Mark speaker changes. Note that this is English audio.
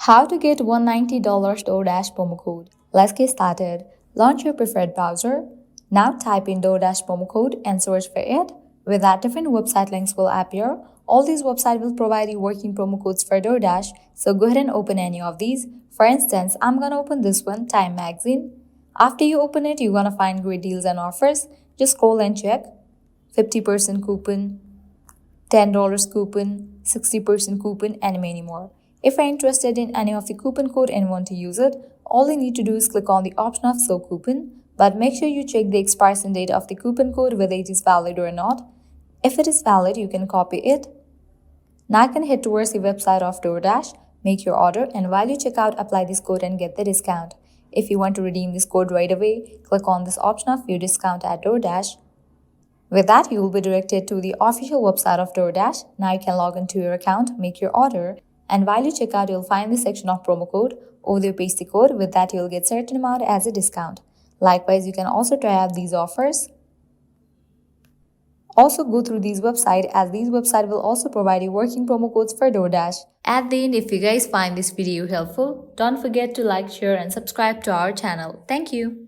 Speaker 1: How to get $190 Doordash promo code. Let's get started. Launch your preferred browser. Now type in Doordash promo code and search for it. With that, different website links will appear. All these websites will provide you working promo codes for Doordash, so go ahead and open any of these. For instance, I'm gonna open this one, Time Magazine. After you open it, you're gonna find great deals and offers. Just scroll and check. 50% coupon, $10 coupon, 60% coupon, and many more. If you're interested in any of the coupon code and want to use it, all you need to do is click on the option of Show Coupon, but make sure you check the expiration date of the coupon code whether it is valid or not. If it is valid, you can copy it. Now you can head towards the website of Doordash, make your order, and while you check out, apply this code and get the discount. If you want to redeem this code right away, click on this option of View Discount at Doordash. With that, you will be directed to the official website of Doordash. Now you can log into your account, make your order, and while you check out, you'll find the section of promo code. Over there, paste the code. With that, you'll get certain amount as a discount. Likewise, you can also try out these offers. Also go through these websites, as these websites will also provide you working promo codes for Doordash. At the end, if you guys find this video helpful, don't forget to like, share and subscribe to our channel. Thank you.